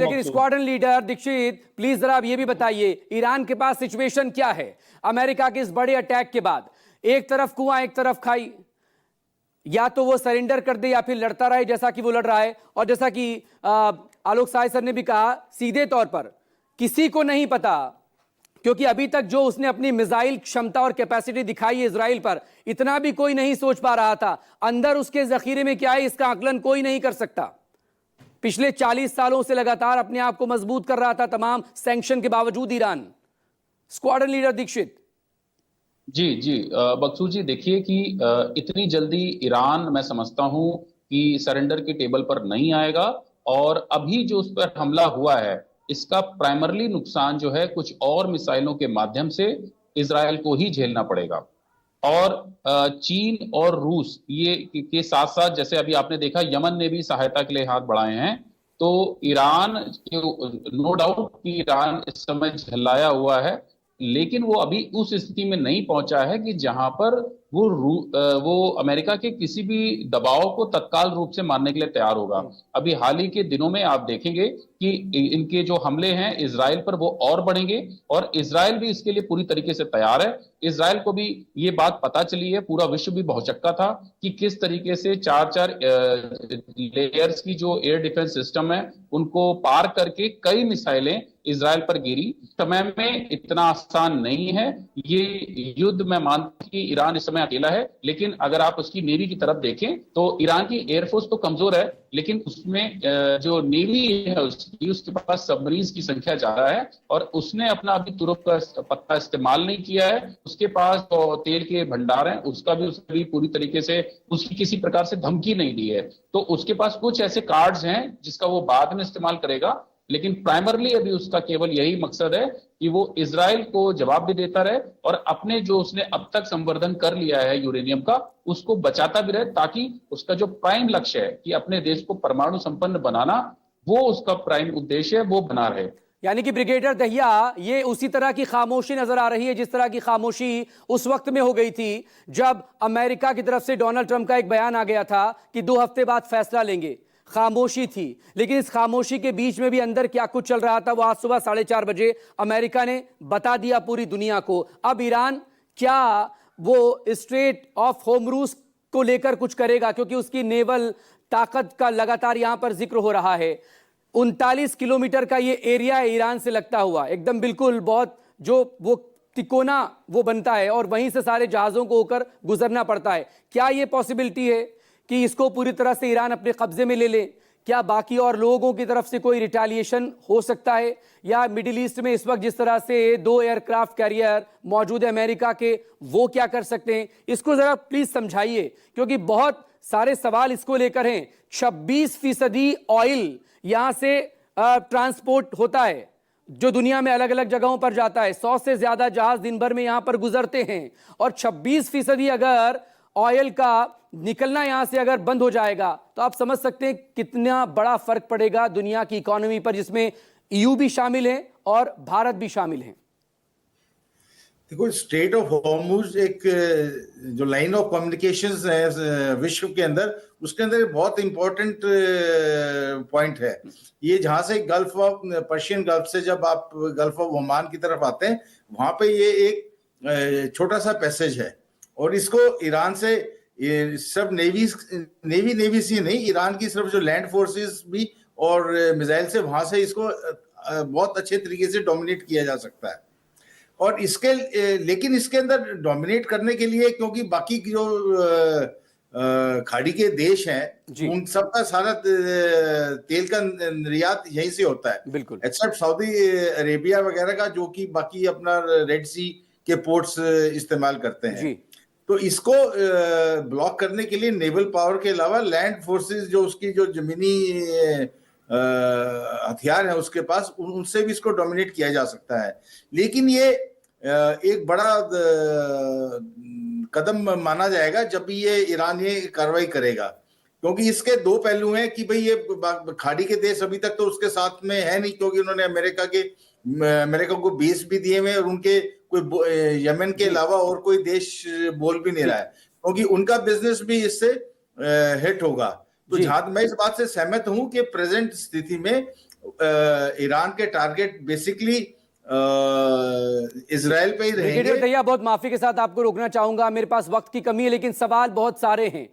लेकिन squadron leader Dixit, please जरा आप ये भी बताइए, ईरान के पास सिचुएशन क्या है अमेरिका के इस बड़े अटैक के बाद? एक तरफ कुआं, एक तरफ खाई। या तो वो सरेंडर कर दे या फिर लड़ता रहे जैसा कि वो लड़ रहा है। और जैसा कि आलोक साय सर ने भी कहा, सीधे तौर पर किसी को नहीं पता, क्योंकि अभी तक जो उसने अपनी मिसाइल क्षमता और कैपेसिटी दिखाई है इजराइल पर, इतना भी कोई नहीं सोच पा रहा था। अंदर उसके जखीरे में क्या है इसका आकलन कोई नहीं कर सकता। पिछले 40 सालों से लगातार अपने आप को मजबूत कर रहा था तमाम सैंक्शन के बावजूद ईरान। Squadron leader Dikshit. जी जी, बक्सू जी, देखिए कि इतनी जल्दी ईरान, मैं समझता हूं कि सरेंडर की टेबल पर नहीं आएगा। और अभी जो उस पर हमला हुआ है, इसका प्राइमरली नुकसान जो है कुछ और मिसाइलों के माध्यम से इजरायल को ही झेलना पड़ेगा। और चीन और रूस ये के साथ साथ, जैसे अभी आपने देखा, यमन ने भी सहायता के लिए हाथ बढ़ाए हैं। तो ईरान, नो डाउट कि ईरान इस समय झल्लाया हुआ है, लेकिन वो अभी उस स्थिति में नहीं पहुंचा है कि जहां पर वो अमेरिका के किसी भी दबाव को तत्काल रूप से मानने के लिए तैयार होगा। अभी हाल ही के दिनों में आप देखेंगे कि इनके जो हमले हैं इजराइल पर, वो और बढ़ेंगे। और इजराइल भी इसके लिए पूरी तरीके से तैयार है। इजराइल को भी ये बात पता चली है, पूरा विश्व भी भौचक्का था कि किस तरीके से चार चार लेयर्स की जो एयर डिफेंस सिस्टम है उनको पार करके कई मिसाइलें इजराइल पर गिरी। समय में इतना आसान नहीं है ये युद्ध। मैं मानता हूं कि ईरान इस समय अकेला है, लेकिन अगर आप उसकी नेवी की तरफ देखें तो ईरान की एयरफोर्स तो कमजोर है, लेकिन उसमें जो नेवी है उसके पास सबमरीन की संख्या ज्यादा है। और उसने अपना अभी तुरंत का पत्ता इस्तेमाल नहीं किया है। उसके पास तो तेल के भंडार हैं, उसका भी उसने भी पूरी तरीके से उसकी किसी प्रकार से धमकी नहीं दी है। तो उसके पास कुछ ऐसे कार्ड्स हैं जिसका वो बाद में इस्तेमाल करेगा, लेकिन प्राइमरली अभी उसका केवल यही मकसद है कि वो इजराइल को जवाब भी देता रहे और अपने जो उसने अब तक संवर्धन कर लिया है यूरेनियम का, उसको बचाता भी रहे, ताकि उसका जो प्राइम लक्ष्य है कि अपने देश को परमाणु संपन्न बनाना, वो उसका प्राइम उद्देश्य है, वो बना रहे। यानी कि ब्रिगेडियर दहिया, ये उसी तरह की खामोशी नजर आ रही है जिस तरह की खामोशी उस वक्त में हो गई थी जब अमेरिका की तरफ से डोनाल्ड ट्रंप का एक बयान आ गया था कि 2 हफ्ते बाद फैसला लेंगे। खामोशी थी, लेकिन इस खामोशी के बीच में भी अंदर क्या कुछ चल रहा था वो आज सुबह 4:30 बजे अमेरिका ने बता दिया पूरी दुनिया को। अब ईरान क्या वो स्ट्रेट ऑफ होर्मुज़ को लेकर कुछ करेगा, क्योंकि उसकी नेवल ताकत का लगातार यहां पर जिक्र हो रहा है। 39 किलोमीटर का ये एरिया है ईरान से लगता हुआ, एकदम बिल्कुल बहुत जो वो तिकोना वो बनता है और वहीं से सारे जहाजों को होकर गुजरना पड़ता है। क्या ये पॉसिबिलिटी है कि इसको पूरी तरह से ईरान अपने कब्जे में ले ले? क्या बाकी और लोगों की तरफ से कोई रिटेलिएशन हो सकता है? या मिडिल ईस्ट में इस वक्त जिस तरह से 2 एयरक्राफ्ट कैरियर मौजूद है अमेरिका के, वो क्या कर सकते हैं? इसको जरा प्लीज समझाइए, क्योंकि बहुत सारे सवाल इसको लेकर हैं। 26% ऑयल यहां से ट्रांसपोर्ट होता है जो दुनिया में अलग अलग जगहों पर जाता है। 100 से ज्यादा जहाज दिन भर में यहां पर गुजरते हैं, और 26% अगर ऑयल का निकलना यहां से अगर बंद हो जाएगा तो आप समझ सकते हैं कितना बड़ा फर्क पड़ेगा दुनिया की इकोनॉमी पर, जिसमें ईयू भी शामिल है और भारत भी शामिल है। देखो, स्ट्रेट ऑफ हॉर्मुज़ एक जो लाइन ऑफ कम्युनिकेशंस है विश्व के अंदर, उसके अंदर बहुत इंपॉर्टेंट पॉइंट है। ये जहां से गल्फ ऑफ पर्शियन गल्फ से जब आप गल्फ ऑफ ओमान की तरफ आते हैं, वहां पे ये एक छोटा सा पैसेज है। और इसको ईरान से सिर्फ नेवी से नहीं, ईरान की सिर्फ जो लैंड फोर्सेस भी और मिसाइल से, वहां से इसको बहुत अच्छे तरीके से डोमिनेट किया जा सकता है। और लेकिन इसके अंदर डोमिनेट करने के लिए, क्योंकि बाकी जो खाड़ी के देश हैं उन सबका सारा तेल का निर्यात यहीं से होता है, बिल्कुल, एक्सेप्ट सऊदी अरेबिया वगैरह का, जो कि बाकी अपना रेड सी के पोर्ट्स इस्तेमाल करते हैं। तो इसको ब्लॉक करने के लिए नेवल पावर के अलावा लैंड फोर्सेस, जो उसकी जो जमीनी हथियार है उसके पास, उनसे भी इसको डोमिनेट किया जा सकता है। लेकिन ये एक बड़ा कदम माना जाएगा जब भी ये ईरान ये कार्रवाई करेगा, क्योंकि इसके 2 पहलू हैं कि भाई ये खाड़ी के देश अभी तक तो उसके साथ में है नहीं, क्योंकि उन्होंने अमेरिका को बेस भी दिए हुए, और उनके कोई यमन के अलावा और कोई देश बोल भी नहीं रहा है, क्योंकि उनका बिजनेस भी इससे हिट होगा। तो जहां मैं इस बात से सहमत हूं कि प्रेजेंट स्थिति में ईरान के टारगेट बेसिकली इजराइल पे ही ब्रिगेडियर रहेंगे। दहिया, बहुत माफी के साथ आपको रोकना चाहूंगा, मेरे पास वक्त की कमी है, लेकिन सवाल बहुत सारे हैं।